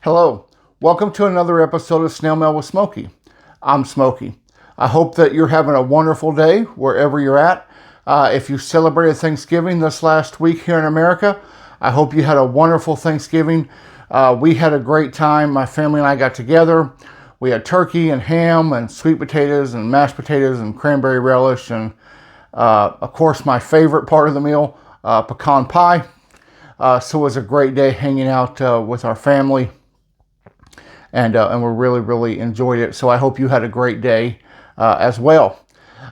Hello, welcome to another episode of Snail Mail with Smokey. I'm Smokey. I hope that you're having a wonderful day wherever you're at. If you celebrated Thanksgiving this last week here in America, I hope you had a wonderful Thanksgiving. We had a great time. My family and I got together. We had turkey and ham and sweet potatoes and mashed potatoes and cranberry relish and, of course, my favorite part of the meal, pecan pie. So it was a great day hanging out with our family. And we really enjoyed it. So I hope you had a great day as well.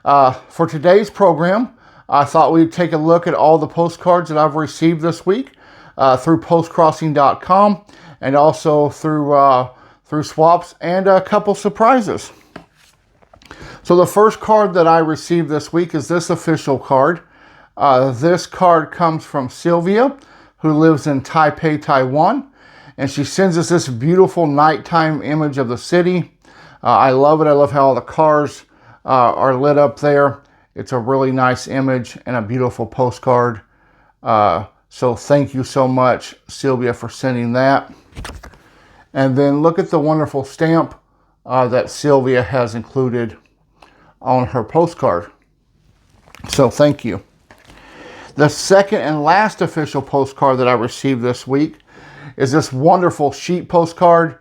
For today's program, I thought we'd take a look at all the postcards that I've received this week through postcrossing.com and also through swaps and a couple surprises. So the first card that I received this week is this official card. This card comes from Sylvia, who lives in Taipei, Taiwan. And she sends us this beautiful nighttime image of the city. I love it. I love how all the cars are lit up there. It's a really nice image and a beautiful postcard. So thank you so much, Sylvia, for sending that. And then look at the wonderful stamp that Sylvia has included on her postcard. So thank you. The second and last official postcard that I received this week is this wonderful sheet postcard.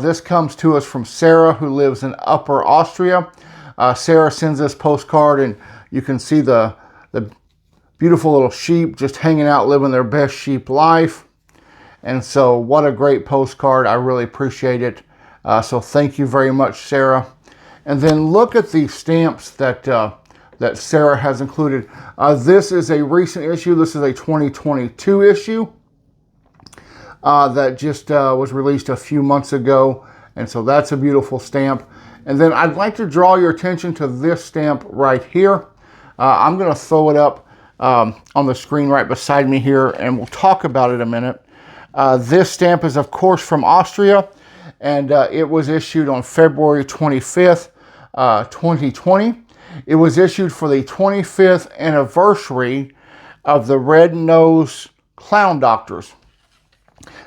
This comes to us from Sarah, who lives in Upper Austria. Sarah sends this postcard, and you can see the beautiful little sheep just hanging out, living their best sheep life. And so what a great postcard. I really appreciate it. So thank you very much, Sarah. And then look at the stamps that Sarah has included. This is a recent issue. This is a 2022 issue. That just was released a few months ago. And so that's a beautiful stamp. And then I'd like to draw your attention to this stamp right here. I'm going to throw it up on the screen right beside me here, and we'll talk about it a minute. This stamp is, of course, from Austria, and it was issued on February 25th, 2020. It was issued for the 25th anniversary of the Red-Nosed Clown Doctors.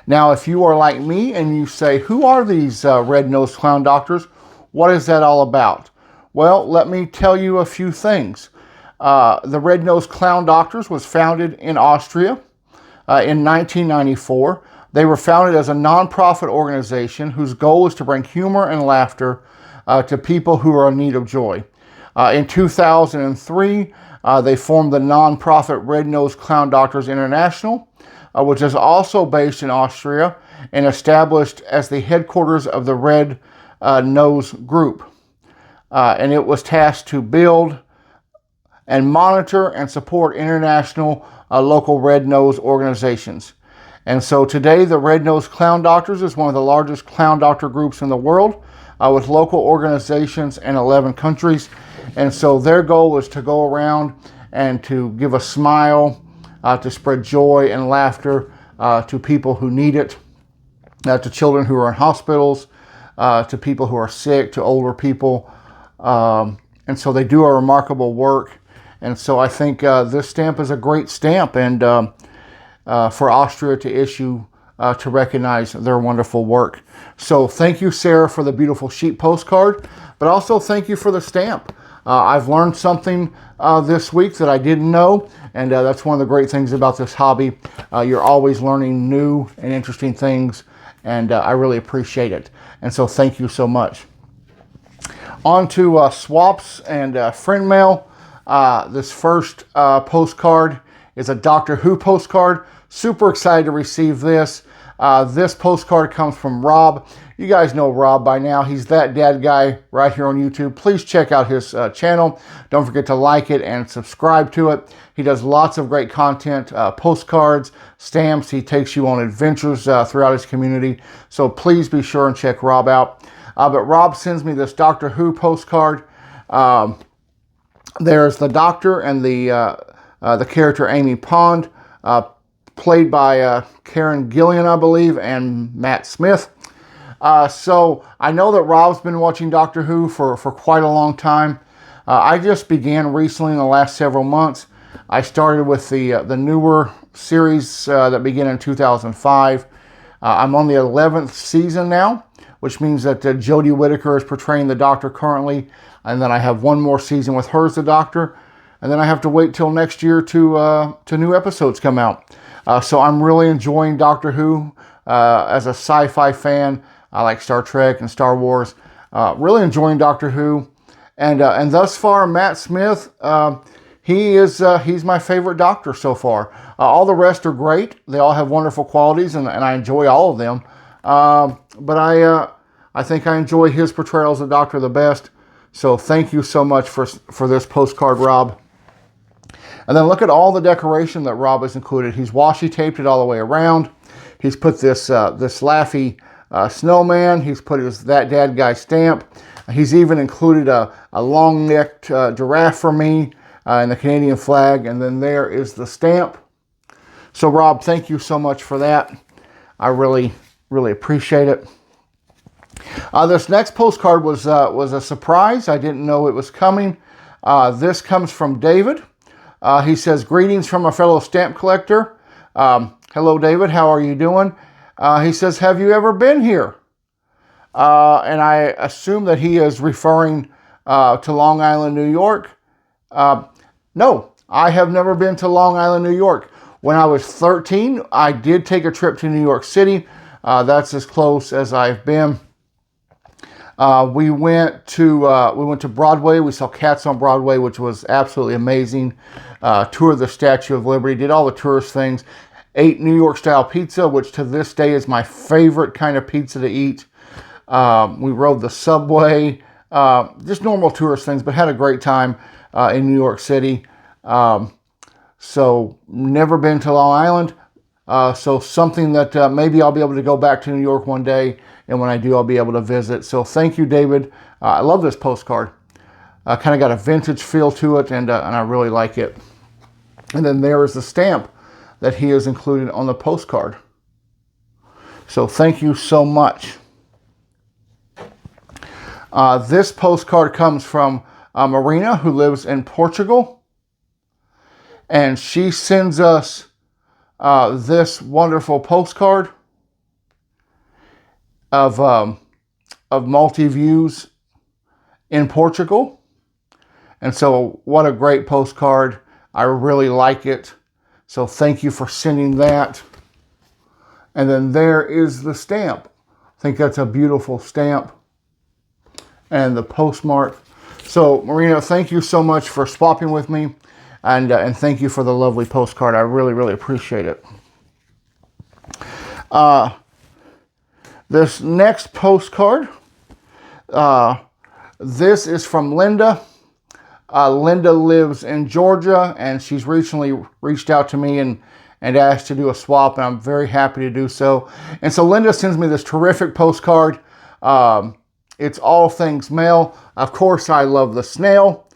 Now, if you are like me and you say, who are these red-nosed clown doctors? What is that all about? Well, let me tell you a few things. The Red-Nosed Clown Doctors was founded in Austria in 1994. They were founded as a nonprofit organization whose goal is to bring humor and laughter to people who are in need of joy. In 2003, they formed the nonprofit Red-Nosed Clown Doctors International, which is also based in Austria and established as the headquarters of the Red Nose Group. And it was tasked to build and monitor and support international local Red Nose organizations. And so today, the Red Nose Clown Doctors is one of the largest clown doctor groups in the world, with local organizations in 11 countries. And so their goal is to go around and to give a smile, to spread joy and laughter to people who need it, to children who are in hospitals, to people who are sick, to older people. And so they do a remarkable work. And so I think this stamp is a great stamp, and for Austria to issue to recognize their wonderful work. So thank you, Sarah, for the beautiful sheet postcard, but also thank you for the stamp. I've learned something this week that I didn't know, and that's one of the great things about this hobby. You're always learning new and interesting things, and I really appreciate it. And so thank you so much. On to swaps and friend mail. This first postcard is a Doctor Who postcard. Super excited to receive this. This postcard comes from Rob. You guys know Rob by now. He's That Dad Guy right here on YouTube. Please check out his channel. Don't forget to like it and subscribe to it. He does lots of great content, postcards, stamps. He takes you on adventures throughout his community. So please be sure and check Rob out. But Rob sends me this Doctor Who postcard. There's the Doctor and the character Amy Pond, played by Karen Gillan, I believe, and Matt Smith. So I know that Rob's been watching Doctor Who for quite a long time. I just began recently in the last several months. I started with the newer series that began in 2005. I'm on the 11th season now, which means that Jodie Whittaker is portraying the Doctor currently, and then I have one more season with her as the Doctor, and then I have to wait till next year to new episodes come out. So I'm really enjoying Doctor Who as a sci-fi fan. I like Star Trek and Star Wars. Really enjoying Doctor Who, and thus far, Matt Smith, he's my favorite Doctor so far. All the rest are great. They all have wonderful qualities, and I enjoy all of them. But I think I enjoy his portrayal as the Doctor the best. So thank you so much for this postcard, Rob. And then look at all the decoration that Rob has included. He's washi taped it all the way around. He's put this Laffy snowman. He's put his That Dad Guy stamp. He's even included a long-necked giraffe for me and the Canadian flag. And then there is the stamp. So Rob, thank you so much for that. I really, really appreciate it. This next postcard was a surprise. I didn't know it was coming. This comes from David. He says, greetings from a fellow stamp collector. Hello, David. How are you doing? He says, have you ever been here? And I assume that he is referring to Long Island, New York. No, I have never been to Long Island, New York. When I was 13, I did take a trip to New York City. That's as close as I've been. We went to Broadway. We saw Cats on Broadway, which was absolutely amazing. Toured the Statue of Liberty, did all the tourist things. Ate New York style pizza, which to this day is my favorite kind of pizza to eat. We rode the subway, just normal tourist things, but had a great time in New York City. So never been to Long Island. So something that maybe I'll be able to go back to New York one day, and when I do, I'll be able to visit. So thank you, David. I love this postcard. Kind of got a vintage feel to it, and I really like it. And then there is the stamp that he has included on the postcard. So thank you so much. This postcard comes from Marina, who lives in Portugal. And she sends us this wonderful postcard of multi-views in Portugal. And so what a great postcard. I really like it. So thank you for sending that. And then there is the stamp. I think that's a beautiful stamp. And the postmark. So Marina, thank you so much for swapping with me. And thank you for the lovely postcard. I really, really appreciate it. This next postcard, this is from Linda. Linda lives in Georgia, and she's recently reached out to me and asked to do a swap, and I'm very happy to do so. And so Linda sends me this terrific postcard. It's all things mail. Of course, I love the snail.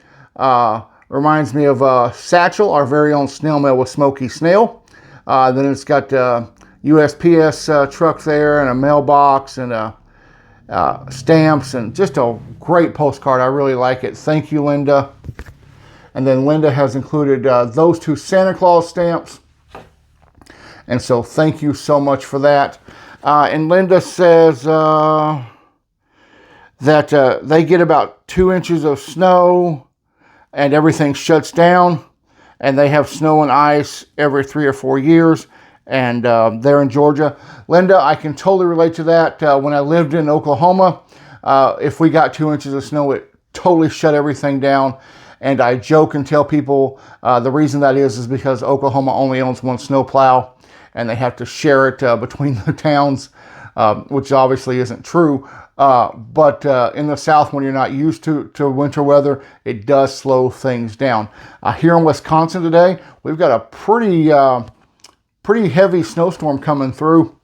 Reminds me of Satchel, our very own Snail Mail with Smokey Snail. Then it's got USPS truck there, and a mailbox, and stamps, and just a great postcard. I really like it. Thank you, Linda. And then Linda has included those two Santa Claus stamps. And so thank you so much for that. And Linda says that they get about 2 inches of snow and everything shuts down, and they have snow and ice every 3 or 4 years, and they're in Georgia. Linda, I can totally relate to that. When I lived in Oklahoma, if we got 2 inches of snow, it totally shut everything down. And I joke and tell people the reason that is because Oklahoma only owns one snowplow, and they have to share it between the towns, which obviously isn't true. But in the South, when you're not used to winter weather, it does slow things down. Here in Wisconsin today, we've got a pretty heavy snowstorm coming through.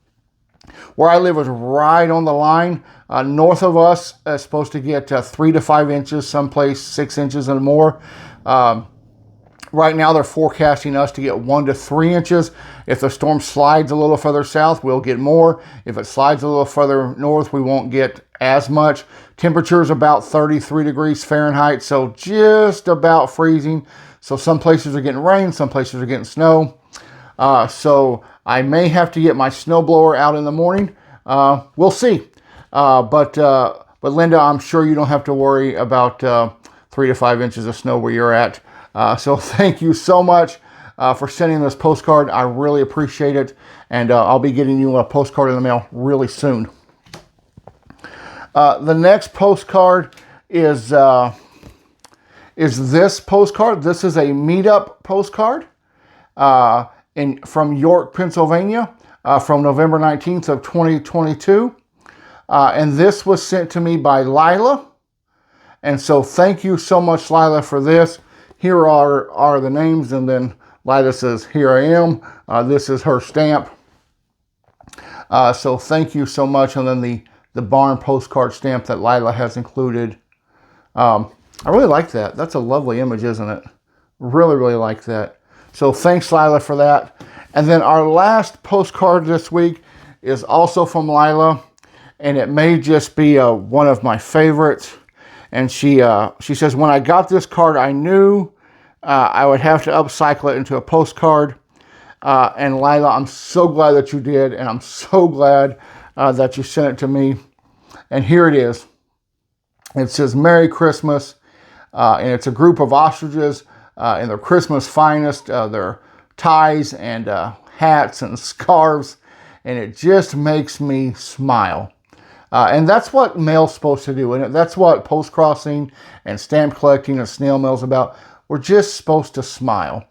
Where I live is right on the line. North of us is supposed to get 3 to 5 inches, someplace 6 inches and more. Right now, they're forecasting us to get 1 to 3 inches. If the storm slides a little further south, we'll get more. If it slides a little further north, we won't get as much. Temperatures about 33 degrees Fahrenheit, so just about freezing. So some places are getting rain, some places are getting snow. So I may have to get my snowblower out in the morning. We'll see. But Linda, I'm sure you don't have to worry about 3 to 5 inches of snow where you're at. So thank you so much for sending this postcard. I really appreciate it. And I'll be getting you a postcard in the mail really soon. The next postcard is this postcard. This is a meetup postcard from York, Pennsylvania, from November 19th of 2022. And this was sent to me by Lila. And so thank you so much, Lila, for this. Here are the names, and then Lila says, "Here I am." This is her stamp. So thank you so much. And then the barn postcard stamp that Lila has included. I really like that. That's a lovely image, isn't it? Really, really like that. So thanks, Lila, for that. And then our last postcard this week is also from Lila, and it may just be one of my favorites. And she says, "When I got this card, I knew I would have to upcycle it into a postcard. And Lila, I'm so glad that you did, and I'm so glad that you sent it to me." And here it is. It says, "Merry Christmas," and it's a group of ostriches in their Christmas finest, their ties and hats and scarves, and it just makes me smile. And that's what mail's supposed to do, and that's what postcrossing and stamp collecting and snail mail is about. We're just supposed to smile.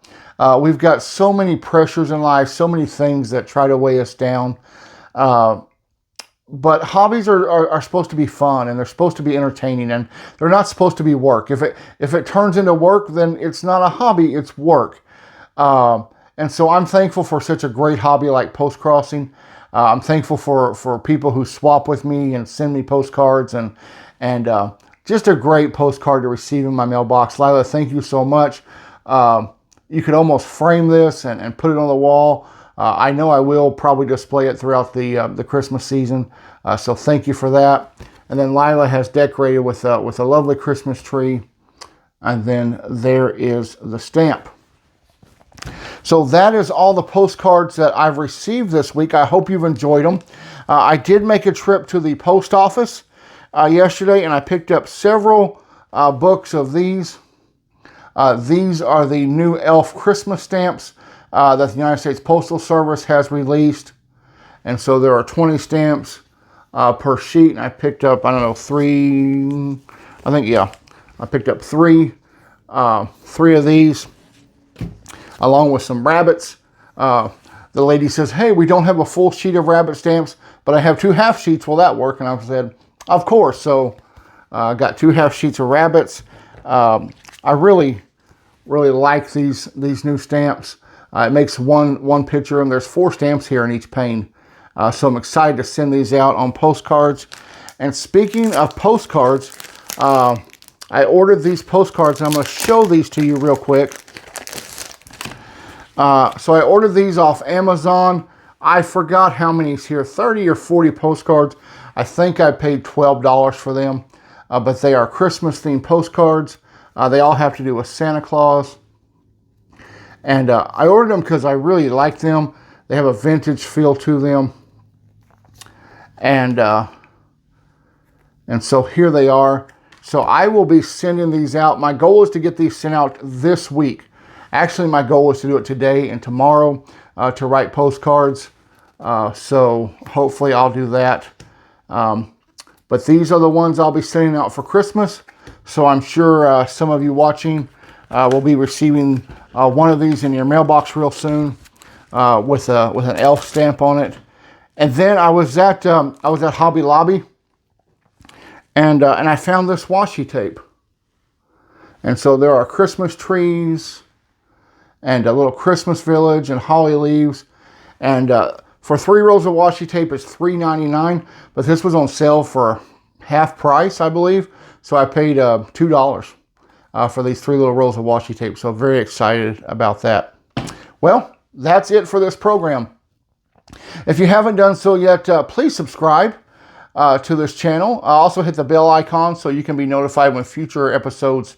We've got so many pressures in life, so many things that try to weigh us down. But hobbies are supposed to be fun, and they're supposed to be entertaining, and they're not supposed to be work. If it turns into work, then it's not a hobby, it's work. And so I'm thankful for such a great hobby like postcrossing. I'm thankful for people who swap with me and send me postcards, and just a great postcard to receive in my mailbox. Lila, thank you so much. You could almost frame this and put it on the wall. I know I will probably display it throughout the Christmas season. So thank you for that. And then Lila has decorated with a lovely Christmas tree. And then there is the stamp. So that is all the postcards that I've received this week. I hope you've enjoyed them. I did make a trip to the post office yesterday, and I picked up several books of these. These are the new Elf Christmas stamps that the United States Postal Service has released. And so there are 20 stamps per sheet, and I picked up, I don't know, I picked up three of these, along with some rabbits. The lady says, "Hey, we don't have a full sheet of rabbit stamps, but I have 2 half sheets. Will that work?" And I said, "Of course." So I got 2 half sheets of rabbits. I really like these new stamps. It makes one picture, and there's 4 stamps here in each pane. So I'm excited to send these out on postcards. And speaking of postcards, I ordered these postcards, and I'm going to show these to you real quick. So I ordered these off Amazon. I forgot how many is here, 30 or 40 postcards. I think I paid $12 for them, but they are Christmas-themed postcards. They all have to do with Santa Claus. And I ordered them because I really like them. They have a vintage feel to them. And so here they are. So I will be sending these out. My goal is to get these sent out this week. Actually, my goal is to do it today and tomorrow to write postcards. So hopefully I'll do that. But these are the ones I'll be sending out for Christmas. So I'm sure some of you watching will be receiving one of these in your mailbox real soon with an elf stamp on it. And then I was at Hobby Lobby, and I found this washi tape. And so there are Christmas trees and a little Christmas village and holly leaves. And for 3 rolls of washi tape, it's $3.99. But this was on sale for half price, I believe. So I paid $2 for these 3 little rolls of washi tape. So very excited about that. Well, that's it for this program. If you haven't done so yet, please subscribe to this channel. Also hit the bell icon so you can be notified when future episodes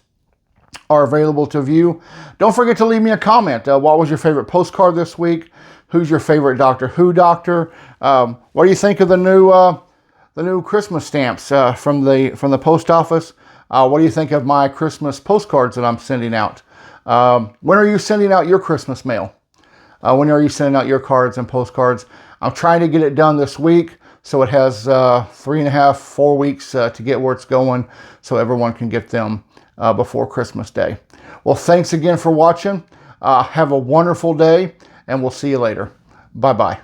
are available to view. Don't forget to leave me a comment. What was your favorite postcard this week? Who's your favorite Doctor Who doctor? What do you think of the new Christmas stamps from the post office? What do you think of my Christmas postcards that I'm sending out? When are you sending out your Christmas mail? When are you sending out your cards and postcards? I'm trying to get it done this week, so it has 3.5, 4 weeks to get where it's going, so everyone can get them before Christmas Day. Well, thanks again for watching. Have a wonderful day, and we'll see you later. Bye-bye.